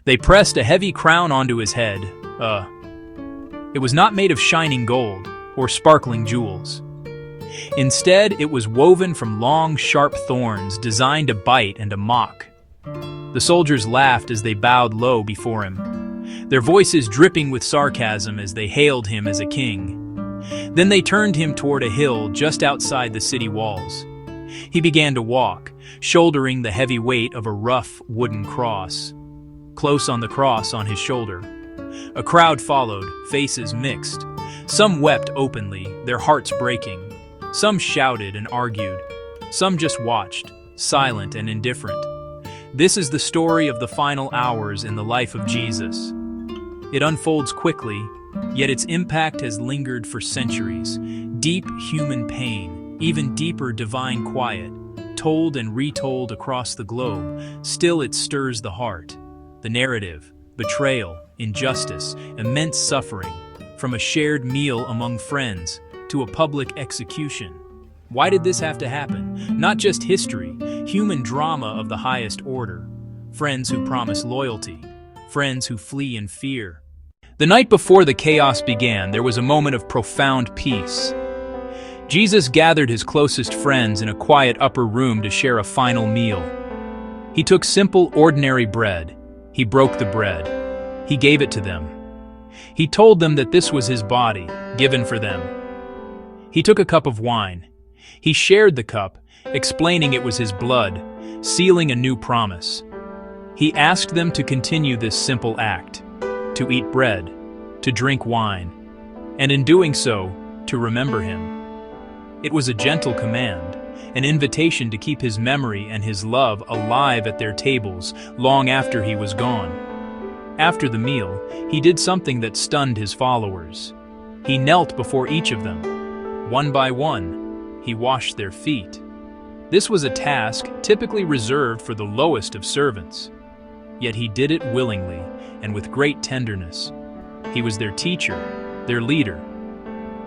They pressed a heavy crown onto his head. It was not made of shining gold or sparkling jewels. Instead, it was woven from long, sharp thorns designed to bite and to mock. The soldiers laughed as they bowed low before him, their voices dripping with sarcasm as they hailed him as a king. Then they turned him toward a hill just outside the city walls. He began to walk, shouldering the heavy weight of a rough wooden cross. Close on the cross on his shoulder, a crowd followed, faces mixed. Some wept openly, their hearts breaking. Some shouted and argued. Some just watched, silent and indifferent. This is the story of the final hours in the life of Jesus. It unfolds quickly, yet its impact has lingered for centuries. Deep human pain, even deeper divine quiet, told and retold across the globe, still it stirs the heart. The narrative, betrayal, injustice, immense suffering, from a shared meal among friends to a public execution. Why did this have to happen? Not just history, human drama of the highest order. Friends who promise loyalty, friends who flee in fear. The night before the chaos began, there was a moment of profound peace. Jesus gathered his closest friends in a quiet upper room to share a final meal. He took simple, ordinary bread. He broke the bread. He gave it to them. He told them that this was his body, given for them. He took a cup of wine. He shared the cup, explaining it was his blood, sealing a new promise. He asked them to continue this simple act, to eat bread, to drink wine, and in doing so, to remember him. It was a gentle command, an invitation to keep his memory and his love alive at their tables long after he was gone. After the meal, he did something that stunned his followers. He knelt before each of them. One by one, he washed their feet. This was a task typically reserved for the lowest of servants. Yet he did it willingly and with great tenderness. He was their teacher, their leader.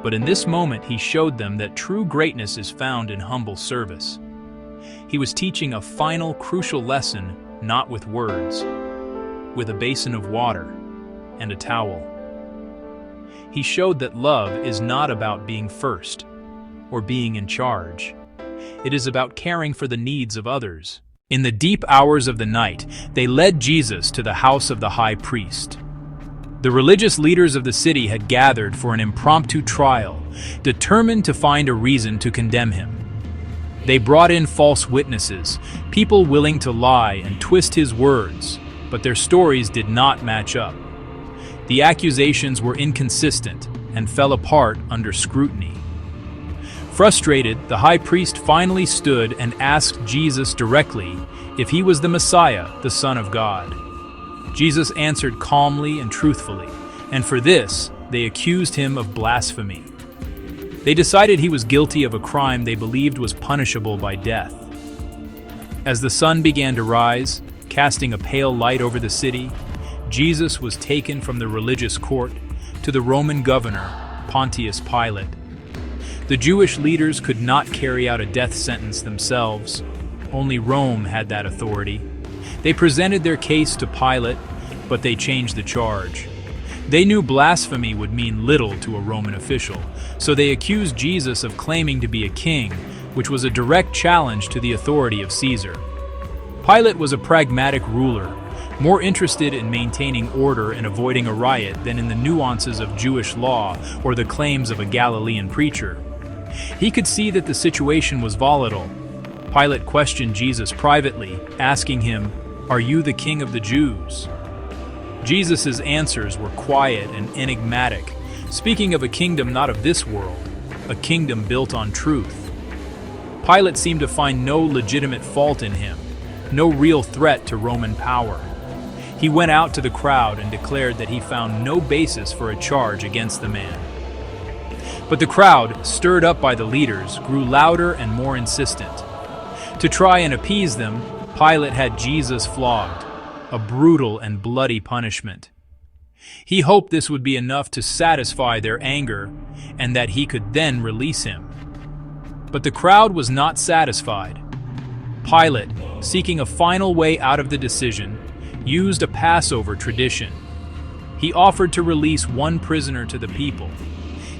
But in this moment, he showed them that true greatness is found in humble service. He was teaching a final, crucial lesson, not with words, with a basin of water and a towel. He showed that love is not about being first or being in charge. It is about caring for the needs of others. In the deep hours of the night, they led Jesus to the house of the high priest. The religious leaders of the city had gathered for an impromptu trial, determined to find a reason to condemn him. They brought in false witnesses, people willing to lie and twist his words, but their stories did not match up. The accusations were inconsistent and fell apart under scrutiny. Frustrated, the high priest finally stood and asked Jesus directly if he was the Messiah, the Son of God. Jesus answered calmly and truthfully, and for this, they accused him of blasphemy. They decided he was guilty of a crime they believed was punishable by death. As the sun began to rise, casting a pale light over the city, Jesus was taken from the religious court to the Roman governor, Pontius Pilate. The Jewish leaders could not carry out a death sentence themselves. Only Rome had that authority. They presented their case to Pilate, but they changed the charge. They knew blasphemy would mean little to a Roman official, so they accused Jesus of claiming to be a king, which was a direct challenge to the authority of Caesar. Pilate was a pragmatic ruler, more interested in maintaining order and avoiding a riot than in the nuances of Jewish law or the claims of a Galilean preacher. He could see that the situation was volatile. Pilate questioned Jesus privately, asking him, "Are you the king of the Jews?" Jesus' answers were quiet and enigmatic, speaking of a kingdom not of this world, a kingdom built on truth. Pilate seemed to find no legitimate fault in him, no real threat to Roman power. He went out to the crowd and declared that he found no basis for a charge against the man. But the crowd, stirred up by the leaders, grew louder and more insistent. To try and appease them, Pilate had Jesus flogged, a brutal and bloody punishment. He hoped this would be enough to satisfy their anger and that he could then release him. But the crowd was not satisfied. Pilate, seeking a final way out of the decision, used a Passover tradition. He offered to release one prisoner to the people.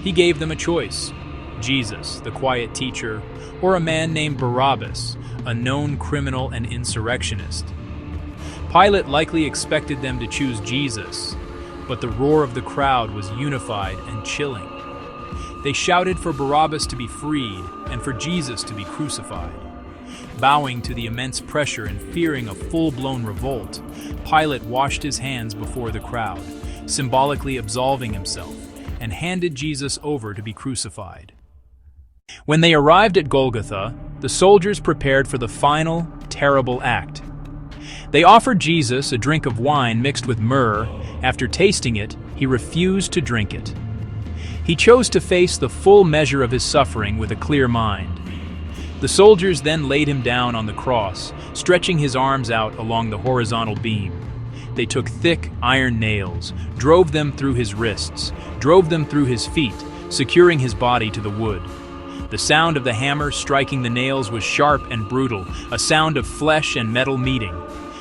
He gave them a choice: Jesus, the quiet teacher, or a man named Barabbas, a known criminal and insurrectionist. Pilate likely expected them to choose Jesus, but the roar of the crowd was unified and chilling. They shouted for Barabbas to be freed and for Jesus to be crucified. Bowing to the immense pressure and fearing a full-blown revolt, Pilate washed his hands before the crowd, symbolically absolving himself, and handed Jesus over to be crucified. When they arrived at Golgotha, the soldiers prepared for the final, terrible act. They offered Jesus a drink of wine mixed with myrrh. After tasting it, he refused to drink it. He chose to face the full measure of his suffering with a clear mind. The soldiers then laid him down on the cross, stretching his arms out along the horizontal beam. They took thick iron nails, drove them through his wrists, drove them through his feet, securing his body to the wood. The sound of the hammer striking the nails was sharp and brutal, a sound of flesh and metal meeting.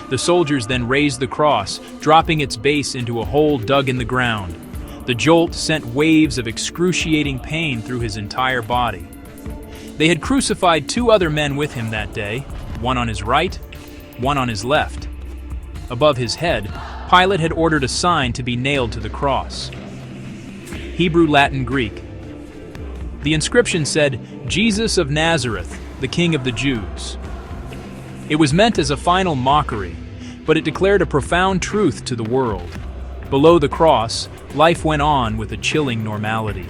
The soldiers then raised the cross, dropping its base into a hole dug in the ground. The jolt sent waves of excruciating pain through his entire body. They had crucified 2 other men with him that day, one on his right, one on his left. Above his head, Pilate had ordered a sign to be nailed to the cross. Hebrew, Latin, Greek. The inscription said, "Jesus of Nazareth, the King of the Jews." It was meant as a final mockery, but it declared a profound truth to the world. Below the cross, life went on with a chilling normality.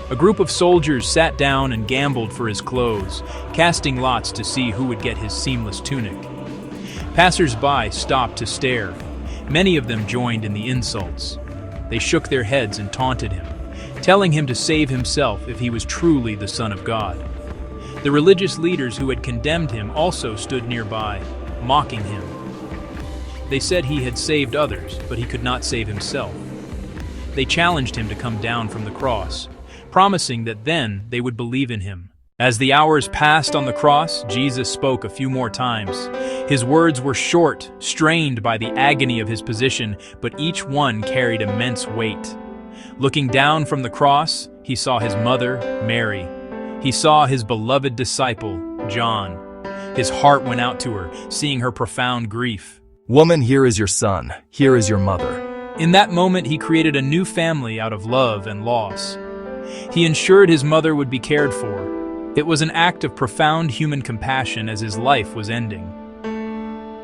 A group of soldiers sat down and gambled for his clothes, casting lots to see who would get his seamless tunic. Passers-by stopped to stare. Many of them joined in the insults. They shook their heads and taunted him, telling him to save himself if he was truly the Son of God. The religious leaders who had condemned him also stood nearby, mocking him. They said he had saved others, but he could not save himself. They challenged him to come down from the cross, promising that then they would believe in him. As the hours passed on the cross, Jesus spoke a few more times. His words were short, strained by the agony of his position, but each one carried immense weight. Looking down from the cross, he saw his mother, Mary. He saw his beloved disciple, John. His heart went out to her, seeing her profound grief. "Woman, here is your son, here is your mother." In that moment, he created a new family out of love and loss. He ensured his mother would be cared for. It was an act of profound human compassion as his life was ending.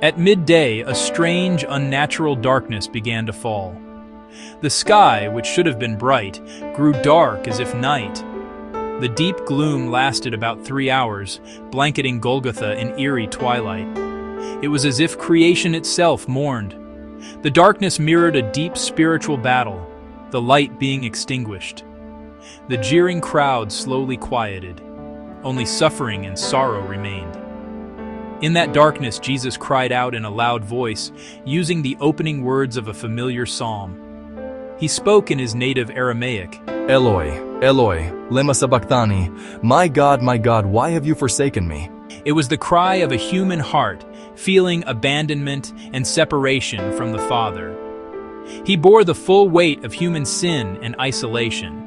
At midday, a strange, unnatural darkness began to fall. The sky, which should have been bright, grew dark as if night. The deep gloom lasted about 3 hours, blanketing Golgotha in eerie twilight. It was as if creation itself mourned. The darkness mirrored a deep spiritual battle, the light being extinguished. The jeering crowd slowly quieted. Only suffering and sorrow remained. In that darkness, Jesus cried out in a loud voice, using the opening words of a familiar psalm. He spoke in his native Aramaic, "Eloi, Eloi, lema sabachthani, my God, why have you forsaken me?" It was the cry of a human heart, feeling abandonment and separation from the Father. He bore the full weight of human sin and isolation.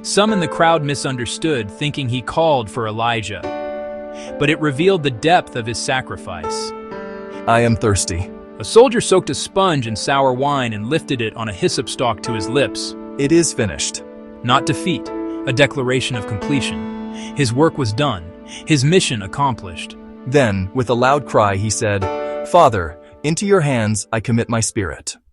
Some in the crowd misunderstood, thinking he called for Elijah. But it revealed the depth of his sacrifice. "I am thirsty." A soldier soaked a sponge in sour wine and lifted it on a hyssop stalk to his lips. "It is finished." Not defeat, a declaration of completion. His work was done, his mission accomplished. Then, with a loud cry, he said, "Father, into your hands I commit my spirit."